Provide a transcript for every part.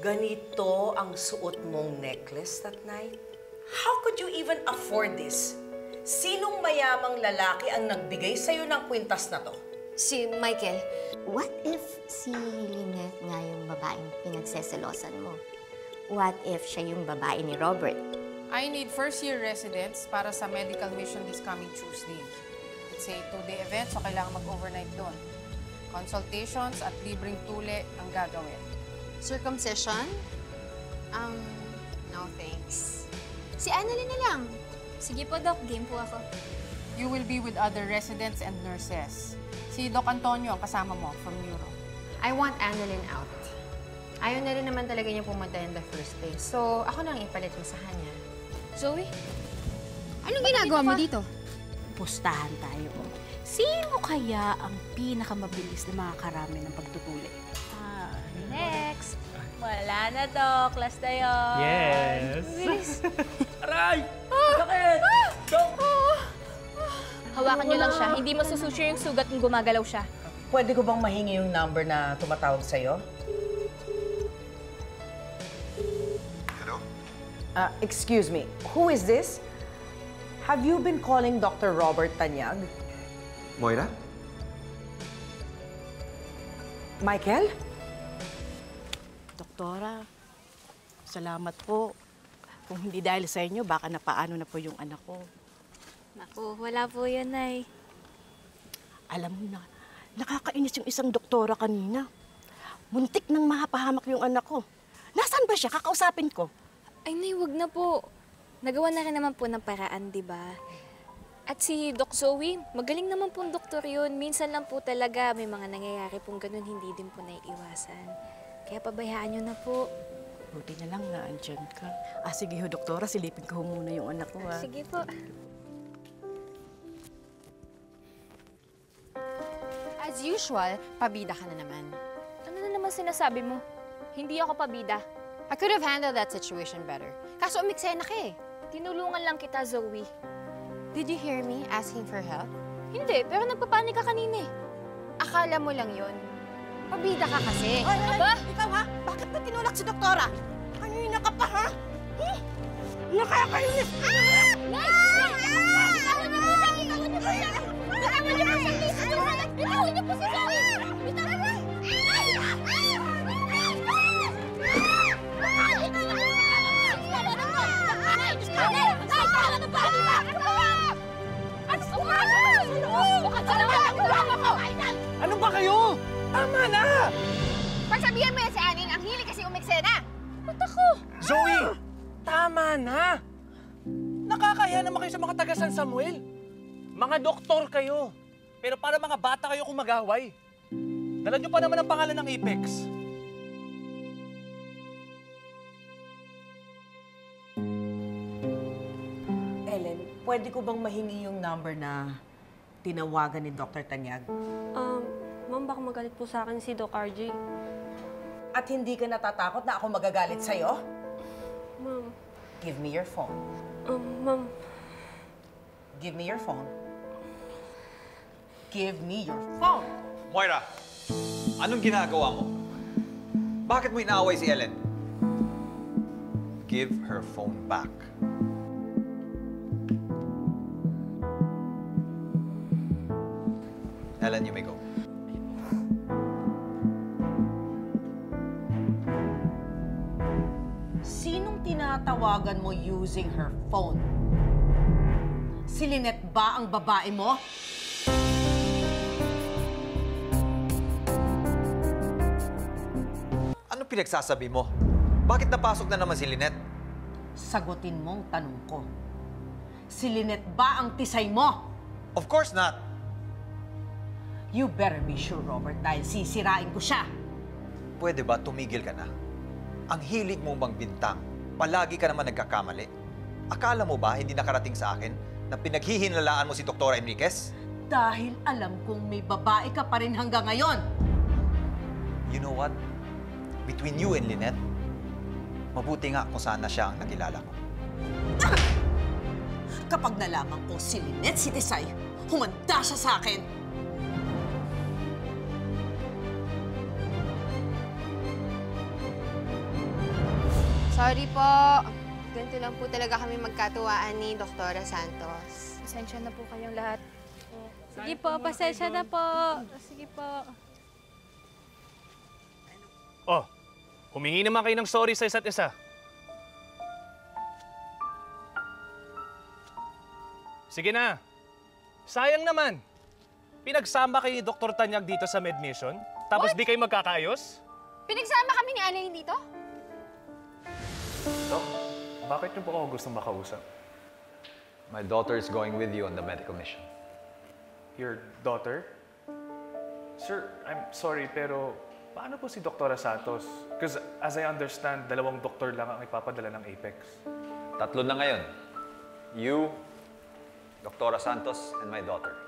Ganito ang suot mong necklace that night? How could you even afford this? Sinong mayamang lalaki ang nagbigay sa'yo ng kwintas na to? Si Michael. What if si Lynette nga yung babaeng pinagseselosan mo? What if siya yung babae ni Robert? I need first-year residents para sa medical mission this coming Tuesday. It's a 2-day event, so kailangan mag-overnight doon. Consultations at libreng tule ang gagawin. Circumcision? No thanks. Si Annalyn na lang. Sige po, Doc. Game po ako. You will be with other residents and nurses. Si Doc Antonio ang kasama mo from Neuro. I want Annalyn out. Ayaw na rin naman talaga niya pumunta in the first place. So, ako nang ipalit mo sa kanya. Zoe? Anong ginagawa mo dito? Pustahan tayo. Sino kaya ang pinakamabilis na makakarami ng pagtutuli? Next. Wala na, Doc. Last na yun. Yes. Bilis. Aray! Bakit? Dok! Hawakan niyo lang siya. Hindi masusuture yung sugat kung gumagalaw siya. Pwede ko bang mahingi yung number na tumatawag sa'yo? Hello? Excuse me, who is this? Have you been calling Dr. Robert Tanyag? Moira? Michael? Doktora, salamat po. Kung hindi dahil sa inyo, baka napaano na po yung anak ko. Naku, wala po yan, Nay. Alam mo na, nakakainis yung isang doktora kanina. Muntik nang mahapahamak yung anak ko. Nasaan ba siya? Kakausapin ko. Ay, Nay, wag na po. Nagawa na rin naman po ng paraan, di ba? At si Doc Zoe, magaling naman pong doktor yun. Minsan lang po talaga may mga nangyayari pong ganun, hindi din po naiiwasan. Kaya pabayaan niyo na po. Buti na lang na andyan ka. Sige ho, doktora, silipin ko muna yung anak ko, ha? Sige po. As usual, pabida ka na naman. Ano na naman sinasabi mo? Hindi ako pabida. I could have handled that situation better. Kaso umiksena ka eh. Tinulungan lang kita, Zoe. Did you hear me asking for help? Hindi, pero nagpapanik ka kanina eh. Akala mo lang yun. Pabida ka kasi. Ay, Aba? ikaw ha? Bakit ba tinulak si doktora? Kanina ka pa, ha? Nakakainis! Bitawan niyo po siya! Bitawan niyo po siya! Bitawan niyo po siya! Bitawan niyo po si Zoe! Bitawan niyo! Ano ba kayo? Tama na! Pagsabihan mo yan si Anin, ang hili kasi umiksena. Ba't ako? Zoe! Tama na! Nakakaya naman kayo sa mga taga San Samuel. Mga doktor kayo. Pero para mga bata kayo kung mag-away. Dala niyo pa naman ang pangalan ng Apex. Ellen, pwede ko bang mahingi yung number na tinawagan ni Dr. Tanyag? Ma'am, baka magalit po sa akin si Doc RJ. At hindi ka natatakot na ako magagalit sa'yo? Ma'am. Give me your phone. Ma'am. Give me your phone. Give me your phone! Moira, anong ginagawa mo? Bakit mo inaaway si Ellen? Give her phone back. Ellen, you may go. Sinong tinatawagan mo using her phone? Si Lynette ba ang babae mo? Ano pinagsasabi mo? Bakit napasok na naman si Lynette? Sagutin mo ang tanong ko. Si Lynette ba ang tisay mo? Of course not. You better be sure, Robert, dahil sisirain ko siya. Pwede ba tumigil ka na? Ang hilig mong bang bintang, palagi ka naman nagkakamali. Akala mo ba hindi nakarating sa akin na pinaghihinalaan mo si Dr. Enriquez? Dahil alam kong may babae ka pa rin hanggang ngayon. You know what? Between you and Lynette, mabuti nga kung saan na siya ang nakilala ko. Kapag nalaman kong si Lynette si Tisay, humanda siya sa akin. Sorry po. Ganito lang po talaga kami magkatuwaan ni Doktora Santos. Pasensya na po kayong lahat. Sige po, pasensya na po. Sige po. Oh, humingi naman kayo ng sorry sa isa't isa. Sige na. Sayang naman. Pinagsama kayo ni Dr. Tanyag dito sa MedMission, tapos di kayo magkakaayos? Pinagsama kami ni Annalyn dito? Dok, bakit niyo po ako gustong makausap? My daughter is going with you on the medical mission. Your daughter? Sir, I'm sorry, pero paano po si Dr. Santos? Because as I understand, 2 doktor lang ang ipapadala ng Apex. 3 na ngayon. You, Dr. Santos, and my daughter.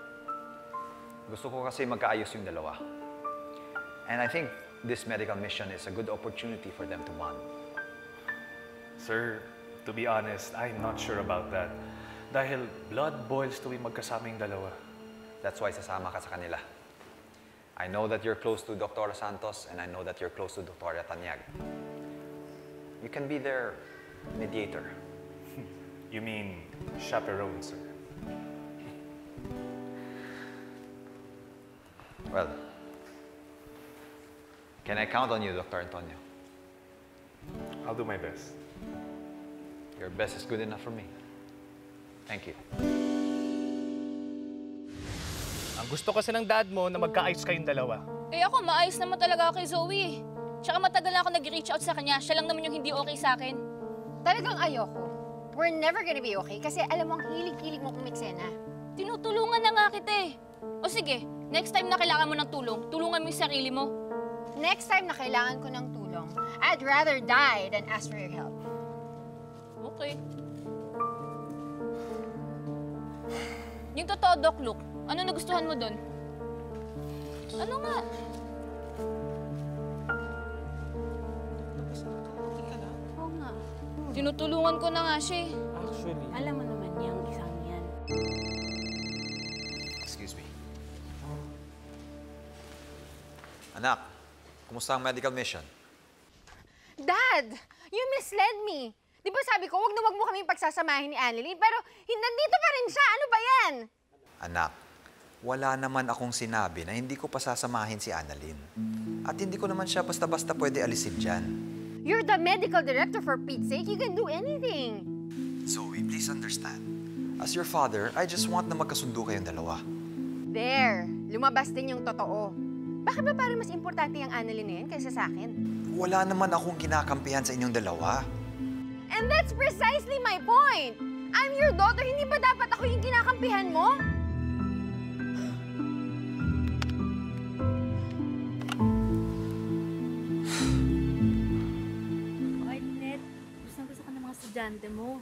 Gusto ko kasi magkaayos yung dalawa. And I think this medical mission is a good opportunity for them to bond. Sir, to be honest, I'm not sure about that. Dahil blood boils tuwing magkasama yung dalawa. That's why sasama ka sa kanila. I know that you're close to Dr. Santos and I know that you're close to Dr. Tanyag. You can be their mediator. You mean chaperone, sir? Well, can I count on you, Dr. Antonio? I'll do my best. Your best is good enough for me. Thank you. Ang gusto kasi ng dad mo na magkaayos kayong dalawa. Eh ako, maayos naman talaga ako kay Zoe. Tsaka matagal na ako nag-reach out sa kanya. Siya lang naman yung hindi okay sa akin. Talagang ayoko. We're never gonna be okay kasi alam mo ang hilig-hilig mo kumiksena. Tinutulungan na nga kita eh. O sige, next time na kailangan mo ng tulong, tulungan mo yung sarili mo. Next time na kailangan ko ng tulong, I'd rather die than ask for your help. Okay. Yung totoo, Doc Luke, ano nagustuhan mo doon? Ano nga? Oo nga. Tinutulungan ko na nga siya eh. Actually. Alam mo naman yung isang yan. Excuse me. Anak, kumusta ang medical mission? Dad! You misled me! Di ba sabi ko, wag mo kami pagsasamahin ni Annalyn, pero nandito pa rin siya. Ano ba yan? Anak, wala naman akong sinabi na hindi ko pa sasamahin si Annalyn. At hindi ko naman siya basta-basta pwede alisin dyan. You're the medical director, for Pete's sake. You can do anything. Zoe, please understand. As your father, I just want na magkasundo kayong dalawa. There, lumabas din yung totoo. Bakit ba parang mas importante yung Annalyn na yan kaysa sa akin? Wala naman akong kinakampihan sa inyong dalawa. And that's precisely my point! I'm your daughter, hindi ba dapat ako yung kinakampihan mo? Okay, Lynette. Gusto ko ng mga estudyante mo.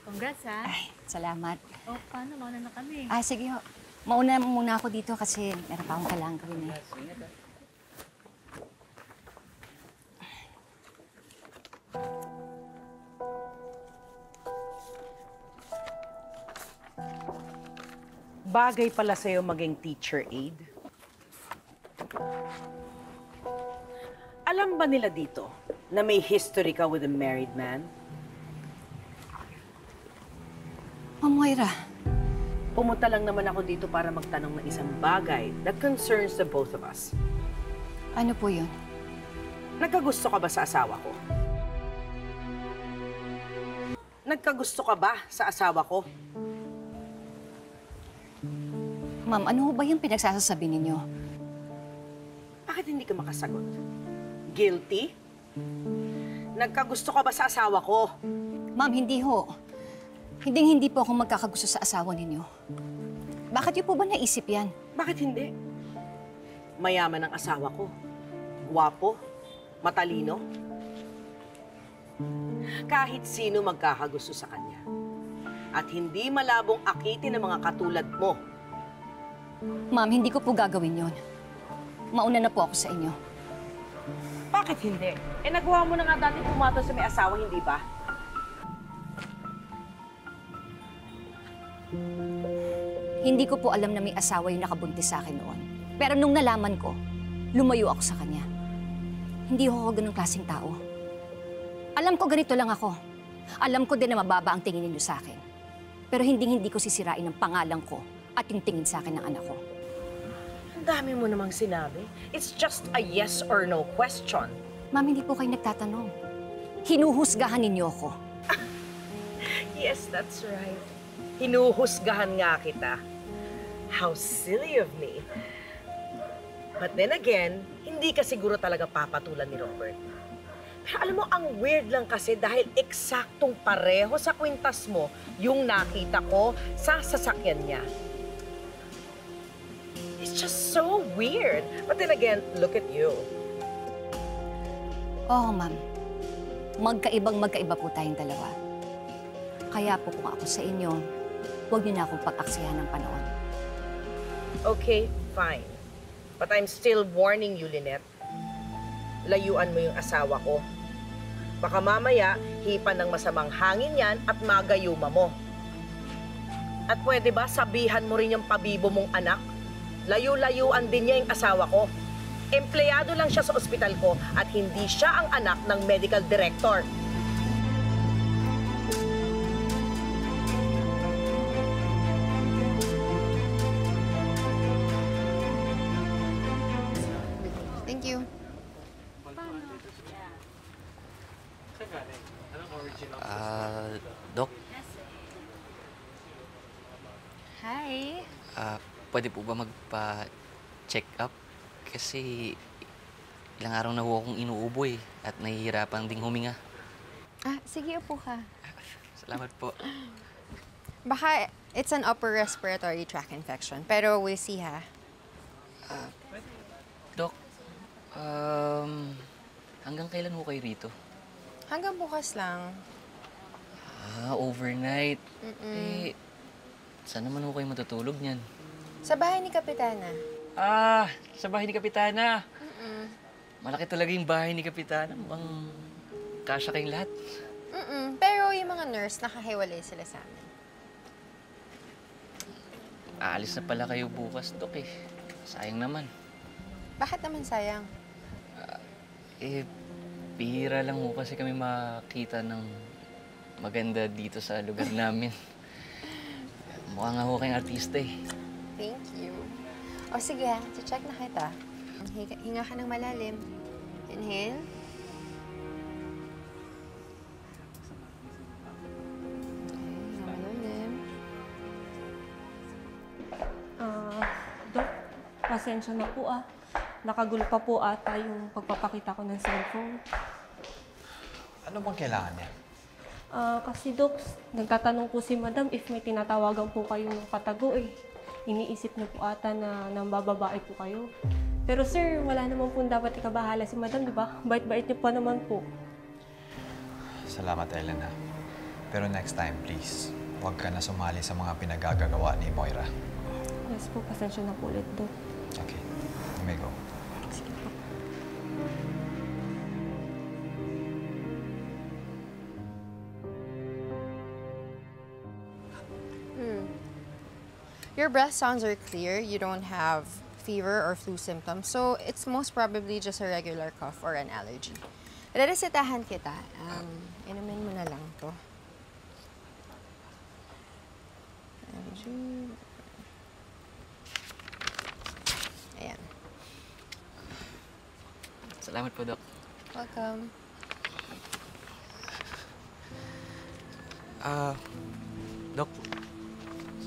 Congrats, ha? Ay, salamat. O, paano? Mauna na kami. Ah, sige ho. Mauna muna ako dito kasi meron pa akong kailangan gawin eh. Bagay pala sa'yo maging teacher aide. Alam ba nila dito na may history ka with a married man? Ma'am Moira. Pumunta lang naman ako dito para magtanong ng isang bagay that concerns the both of us. Ano po yun? Nagkagusto ka ba sa asawa ko? Nagkagusto ka ba sa asawa ko? Ma'am, ano ba yung pinagsasasabi ninyo? Bakit hindi ka makasagot? Guilty? Nagkagusto ka ba sa asawa ko? Ma'am, hindi ho. Hindi po ako magkakagusto sa asawa ninyo. Bakit niyo po ba naisip yan? Bakit hindi? Mayaman ang asawa ko. Guwapo, matalino. Kahit sino magkakagusto sa kanya. At hindi malabong akitin ng mga katulad mo. Ma'am, hindi ko po gagawin yon. Mauna na po ako sa inyo. Bakit hindi? Eh, nagawa mo na nga dati pumatol sa may asawa, hindi ba? Hindi ko po alam na may asawa yung nakabuntis sa akin noon. Pero nung nalaman ko, lumayo ako sa kanya. Hindi ako ganung klaseng tao. Alam ko ganito lang ako. Alam ko din na mababa ang tingin ninyo sa akin. Pero hindi ko sisirain ang pangalan ko at yung tingin sa akin ng anak ko. Ang dami mo namang sinabi. It's just a yes or no question. Ma'am, hindi po kayo nagtatanong. Hinuhusgahan ninyo ako. Yes, that's right. Hinuhusgahan nga kita. How silly of me. But then again, hindi ka siguro talaga papatulan ni Robert. Pero alam mo, ang weird lang kasi dahil eksaktong pareho sa kwintas mo yung nakita ko sa sasakyan niya. It's just so weird. But then again, look at you. Oo, ma'am. Magkaiba po tayong dalawa. Kaya po kung ako sa inyo, huwag niyo na akong pag-aksihan ng panahon. Okay, fine. But I'm still warning you, Lynette. Layuan mo yung asawa ko. Baka mamaya, hipan ng masamang hangin yan at magayuma mo. At pwede ba sabihan mo rin yung pabibo mong anak? Layu-layuan din niya yung asawa ko. Empleyado lang siya sa ospital ko at hindi siya ang anak ng medical director. Thank you. Dok, Hi. pwede po ba magpa-check up? Kasi ilang araw na ho akong inuubo at nahihirapan ding huminga. Sige, upo ka. Salamat po. Baka it's an upper respiratory tract infection, pero we'll see, ha? Dok, hanggang kailan ho kayo rito? Hanggang bukas lang. Overnight. Saan naman ho kayo matutulog niyan? Sa bahay ni Kapitana. Sa bahay ni Kapitana. Malaki talaga yung bahay ni Kapitana. Mukhang kasya kayong lahat. Pero yung mga nurse, nakahiwalay sila sa amin. Aalis na pala kayo bukas, Dok Sayang naman. Bakit naman sayang? Bihira lang ho kasi kami makita ng maganda dito sa lugar namin. Mukha nga ho kayong artista Thank you. O sige ha, check na kita. Hinga ka ng malalim. Inhale. Hinga malalim. Dok, pasensya na po Nakagulo pa po ata yung pagpapakita ko ng cellphone. Ano bang kailangan niya? Kasi Dok, nagtatanong po si Madam if may tinatawagan po kayo ng patago Iniisip na po ata na nambababae po kayo. Pero sir, wala naman po dapat ikabahala si Madam, di ba? Bait-bait niyo pa naman po. Salamat, Elena. Pero next time, please, huwag ka na sumali sa mga pinagagagawa ni Moira. Yes po, pasensya na po ulit, Dok. Okay, you may go. Sige po. Your breath sounds are clear. You don't have fever or flu symptoms. So, it's most probably just a regular cough or an allergy. Reresetahan kita. Inumin mo na lang to. Allergy. Ayan. Salamat po, Dok. Welcome. Dok,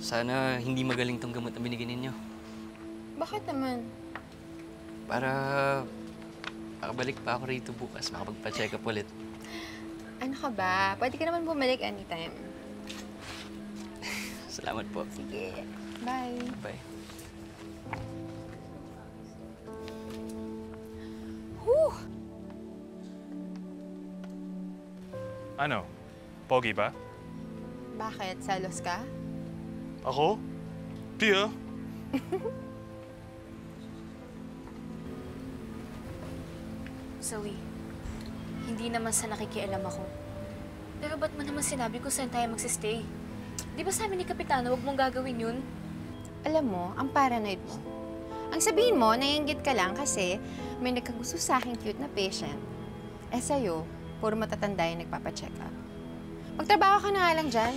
sana hindi magaling tong gamot na binigyan ninyo. Bakit naman? Para makabalik pa ako rito bukas, makapagpa-check up ulit. Ano ka ba? Pwede ka naman bumalik anytime. Salamat po. Sige. Bye. Bye. Whew! Ano? Pogi ba? Bakit? Selos ka? Ako? Di Zoe, hindi naman sa nakikialam ako. Pero ba't mo naman sinabi kung saan tayo magsistay? Di ba sabi ni Kapitana, huwag mong gagawin yun? Alam mo, ang paranoid mo. Ang sabihin mo, naiinggit ka lang kasi may nagkagusto sa aking cute na patient. Sa'yo, Puro matatanda yung nagpapacheck up. Magtrabaho ka na nga lang dyan.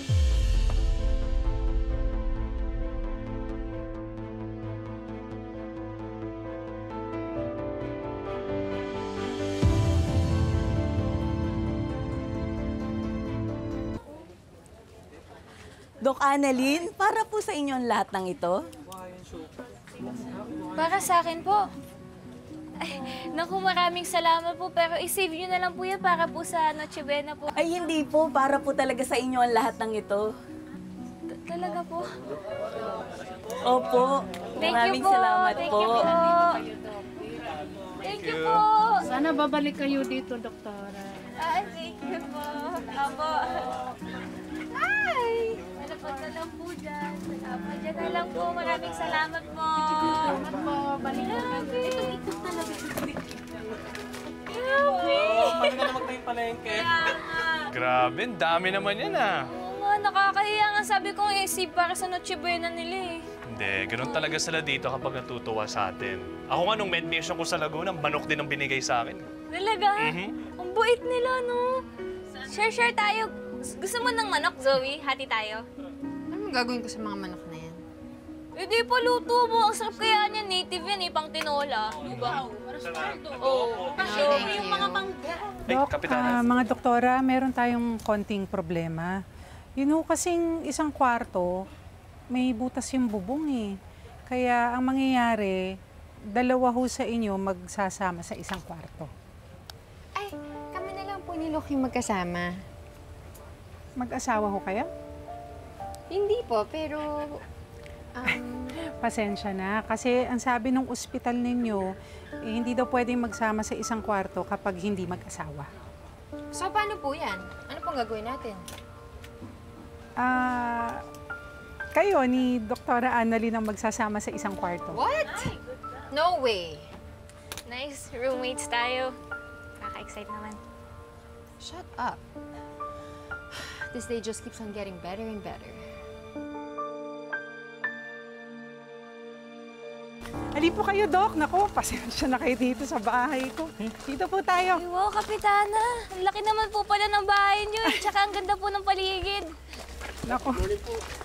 Doc Annalyn, para po sa inyo ang lahat ng ito. Para sa akin po. Ay, naku, maraming salamat po. Pero i-save nyo na lang po yan para po sa Noche Buena po. Ay, hindi po. Para po talaga sa inyo ang lahat ng ito. Talaga po? Opo. Maraming salamat Thank po. you po. Thank you po. Sana babalik kayo dito, Doktora. Thank you po. Apo. Hi! Malapad na lang po dyan. Apo, dyan na lang po. Maraming salamat po. Salamat po. Balik na lang. Ito talaga. Grabe! Paano ka naman tayong palengke? Grabe, ang dami naman yan ah. Oo nga, nakakahiya nga. Sabi ko save para sa Noche Buena nila eh. Hindi, ganun talaga sila dito kapag natutuwa sa atin. Ako nga nung med mission ko sa Laguna, manok din ang binigay sa akin. Talaga? Ang bait nila, no? Share tayo. Gusto mo ng manok, Zoe? Hati tayo. Ano gagawin ko sa mga manok na yan? Hindi pa luto mo. Ang sarap kaya niya. Native yan eh, pang tinola. Diba? Oo. Yung mga mangga. Dok, mga doktora, meron tayong konting problema. You know, kasing isang kwarto, may butas yung bubong eh. Kaya ang mangyayari, dalawa ho sa inyo magsasama sa isang kwarto. Ay, kami na lang po ni Loki magkasama. Mag-asawa ho kayo? Hindi po, pero... Pasensya na. Kasi ang sabi ng ospital ninyo, hindi daw pwedeng magsama sa isang kwarto kapag hindi mag-asawa. So, paano po yan? Ano pong gagawin natin? Kayo ni Doktora Annalyn ang magsasama sa isang kwarto. What? No way. Nice. Roommates tayo. Kaka-excite naman. Shut up. This day just keeps on getting better and better. Ali po kayo, Doc. Naku, pasensya na kayo dito sa bahay ko. Dito po tayo. Ay, wow, Kapitana. Ang laki naman po pala ng bahay niyo. Tsaka ang ganda po ng paligid. Naku.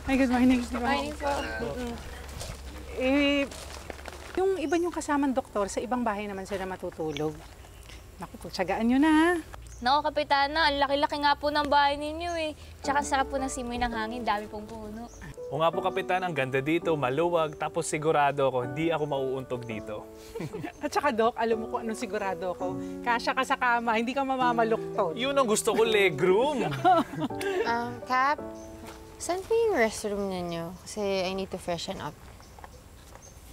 Ay, good morning. Good morning po. Yung iba niyong kasamang doktor, sa ibang bahay naman sila matutulog. Naku po, tsagaan niyo na, ha? Naku, Kapitana. Ang laki-laki nga po ng bahay ninyo eh. Tsaka sarap po ng simoy ng hangin. Dami pong puno. O nga po, Kapitan, ang ganda dito, maluwag, tapos sigurado ako, hindi ako mauuntog dito. At saka, Doc, alam mo kung anong sigurado ako. Kasya ka sa kama, hindi ka mamamaluktot. Yun ang gusto ko, legroom. Cap, saan po yung restroom ninyo? Kasi I need to freshen up.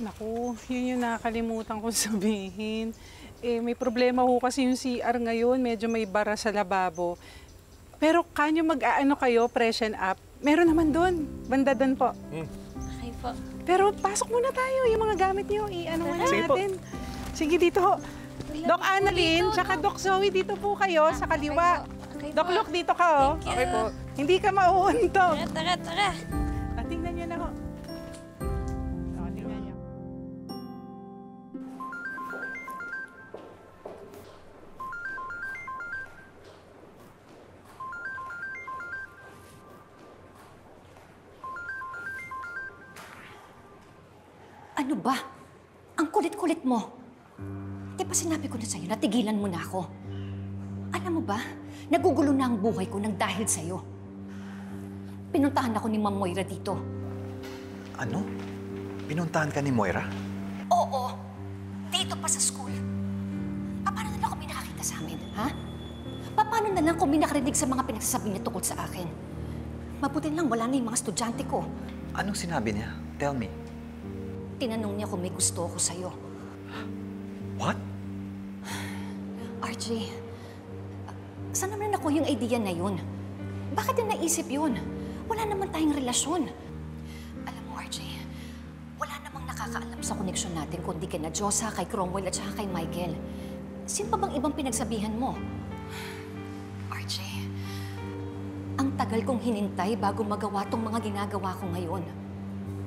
Naku, yun yung nakakalimutan kong sabihin. May problema ho kasi yung CR ngayon, medyo may bara sa lababo. Pero kanyo mag-aano kayo, freshen up, meron naman doon. Banda doon po. Okay po. Pero pasok muna tayo. Yung mga gamit niyo, i-ano muna natin. Sige, dito ho. Doc Annalyn, tsaka Doc Zoe, dito po kayo sa kaliwa. Doc Luke, dito ka, oh. Okay po. Hindi ka mauuntog. Tara. Tingnan niyo na ho. Tingnan niyo. Ano ba? Ang kulit-kulit mo. Di ba sinabi ko na sa'yo na tigilan mo na ako? Alam mo ba, nagugulo na ang buhay ko nang dahil sa'yo. Pinuntahan ako ni Ma'am Moira dito. Ano? Pinuntahan ka ni Moira? Oo. Dito pa sa school. Paano na lang kung may nakakita sa amin, ha? Paano na lang kung may nakarinig sa mga pinagsasabi niya tungkol sa akin? Mabuti lang wala na yung mga estudyante ko. Anong sinabi niya? Tell me. Tinanong niya kung may gusto ako sa'yo. What? RJ, saan naman ako yung idea na yun? Bakit na naisip yun? Wala naman tayong relasyon. Alam mo, RJ, wala namang nakakaalam sa koneksyon natin kundi kina Diyosa, kay Cromwell at saka kay Michael. Sino pa bang ibang pinagsabihan mo? RJ, ang tagal kong hinintay bago magawa tong mga ginagawa ko ngayon.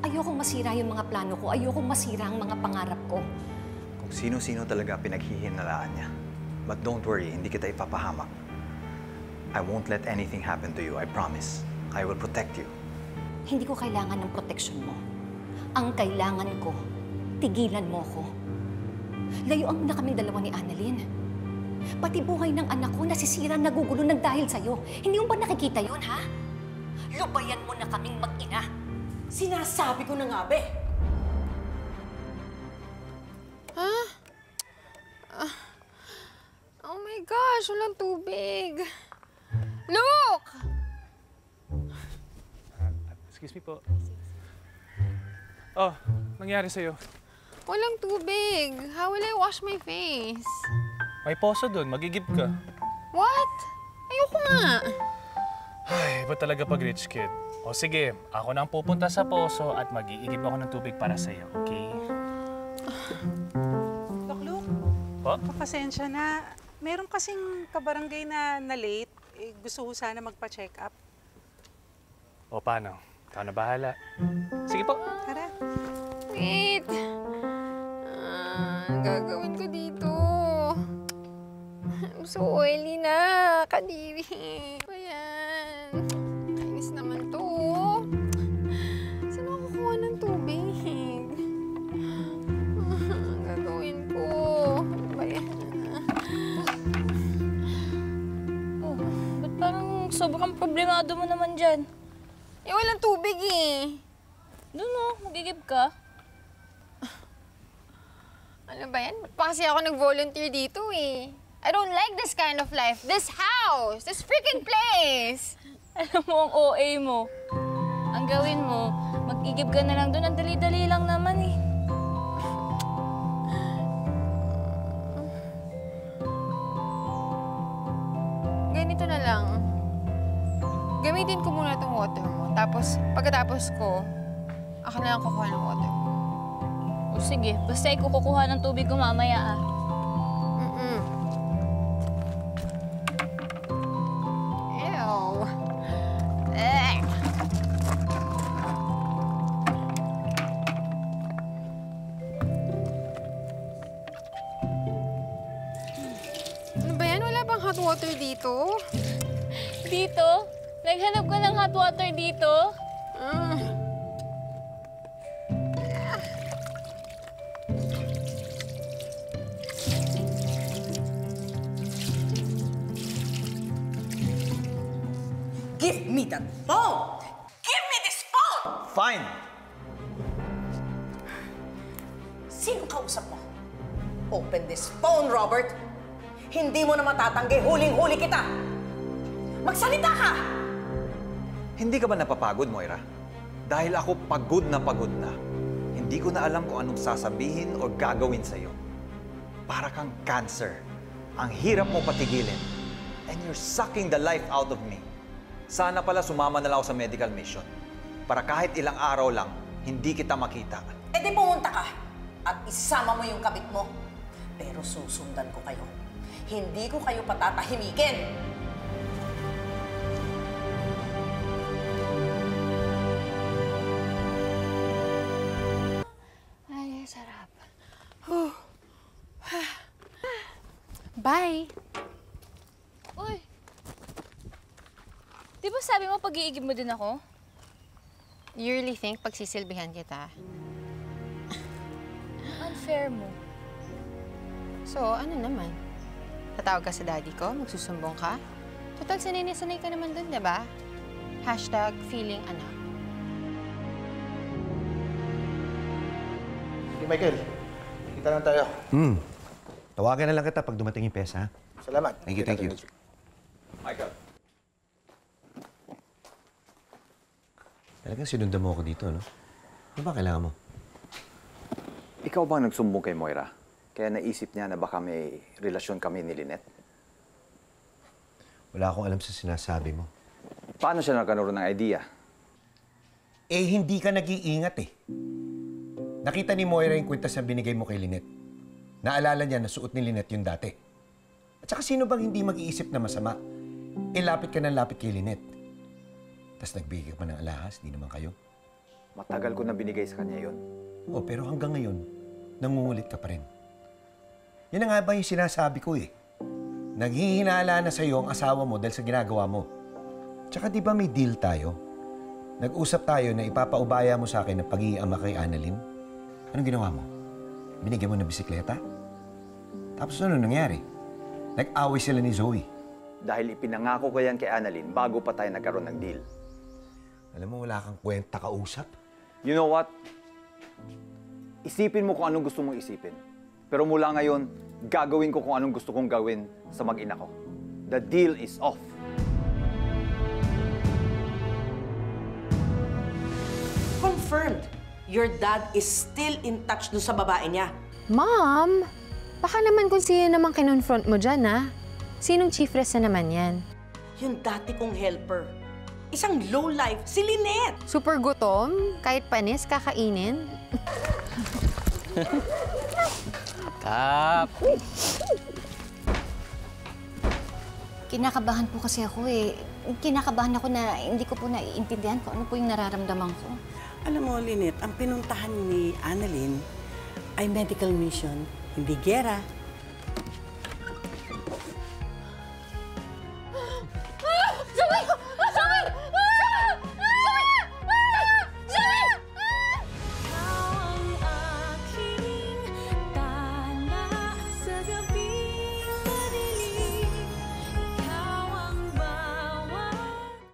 Ayokong masira yung mga plano ko. Ayokong masira ang mga pangarap ko. Kung sino-sino talaga pinaghihinalaan niya. But don't worry, hindi kita ipapahamak. I won't let anything happen to you, I promise. I will protect you. Hindi ko kailangan ng proteksyon mo. Ang kailangan ko, tigilan mo ko. Layuan mo na kaming dalawa ni Annalyn. Pati buhay ng anak ko nasisira, nagugulo ng dahil sa'yo. Hindi mo ba nakikita yun, ha? Lubayan mo na kaming mag-ina. Sinasabi ko na nga, be. Ha? Oh my gosh, walang tubig. Look! Excuse me po. Oh, nangyari sa'yo? Walang tubig. How will I wash my face? May poso doon, magigib ka. What? Ayoko nga. Ay, iba talaga pag rich kid. O sige, ako na ang pupunta sa poso at mag-iigib ako ng tubig para sa'yo, okay? Lukluk, Po? pasensya na. Meron kasing kabarangay na late. Gusto ko sana magpa-check up. O paano? Ikaw na bahala. Sige po. Tara. Wait. Ang gagawin ko dito? I'm so oily na. Kadiri. Ayan. Kainis naman to. Saan ako kukuha ng tubig? Ang gagawin ko? Ano ba yan? Oh, ba't parang sobrang problemado mo naman dyan? Eh, walang tubig eh. Doon oh, magigib ka. Ano ba yan? Ba't pa kasi ako nag-volunteer dito eh? I don't like this kind of life. This house! This freaking place! Alam mo ang OA mo. Ang gawin mo, mag-igib ka na lang doon. Ang dali-dali lang naman eh. Ganito na lang. Gamitin ko muna itong water mo. Tapos, pagkatapos ko, ako na lang kukuha ng water. O sige, basta ikaw kukuha ng tubig ko mamaya ah. Ew. Eh. Ano ba yan? Wala bang hot water dito? Dito? Naghanap ka ng hot water dito? Give me that phone! Give me this phone! Fine! Sino kausap mo? Open this phone, Robert! Hindi mo na matatanggi, huling-huli kita! Magsalita ka! Hindi ka ba napapagod, Moira? Dahil ako pagod na. Hindi ko na alam kung anong sasabihin o gagawin sa'yo. Para kang cancer. Ang hirap mo patigilin. And you're sucking the life out of me. Sana pala sumama na lang ako sa medical mission. Para kahit ilang araw lang, hindi kita makita. E di pumunta ka at isama mo yung kabit mo. Pero susundan ko kayo. Hindi ko kayo patatahimikin. Ay, sarap. Bye! Uy! Di ba sabi mo pag-iigib mo din ako? You really think pagsisilbihan kita? Unfair mo. So, ano naman? Tatawag ka sa daddy ko? Magsusumbong ka? Total, sanay ka naman dun, di ba? #feeling anak. Hey, Michael. Kita lang tayo. Tawagan na lang kita pag dumating yung pesa, ha? Salamat. Thank you. Michael. Talagang sinundan mo ako dito, no? Ano ba kailangan mo? Ikaw bang nagsumbong kay Moira? Kaya naisip niya na baka may relasyon kami ni Lynette? Wala akong alam sa sinasabi mo. Paano siya nagkaroon ng idea? Eh, hindi ka nag-iingat eh. Nakita ni Moira yung kwintas na binigay mo kay Lynette. Naalala niya na suot ni Lynette yung dati. At saka sino bang hindi mag-iisip na masama? Eh, lapit ka ng lapit kay Lynette. Tapos nagbigay ka pa ng alahas, di naman kayo. Matagal ko na binigay sa kanya yun. Oh, pero hanggang ngayon, nangungulit ka pa rin. Yan na nga ba yung sinasabi ko eh. Naghihinala na sa'yo ang asawa mo dahil sa ginagawa mo. Tsaka di ba may deal tayo? Nag-usap tayo na ipapaubaya mo sa akin na pag-iama kay Annalyn. Anong ginawa mo? Binigyan mo ng bisikleta? Tapos ano nangyari? Nag-away sila ni Zoe. Dahil ipinangako ko yan kay Annalyn bago pa tayo nagkaroon ng deal. Alam mo, wala kang kwenta kausap. You know what? Isipin mo kung anong gusto mong isipin. Pero mula ngayon, gagawin ko kung anong gusto kong gawin sa mag-ina ko. The deal is off. Confirmed. Your dad is still in touch dun sa babae niya. Mom, baka naman kung sino naman kinonfront mo dyan, ha? Sinong chiefress na naman yan? Yung dati kong helper. Isang lowlife, si Lynette. Super gutom? Kahit panis, kakainin? Kap! Kinakabahan po kasi ako eh. Kinakabahan ako na hindi ko po naiintindihan kung ano po yung nararamdaman ko. Alam mo, Lynette, ang pinuntahan ni Annalyn ay medical mission, hindi gera.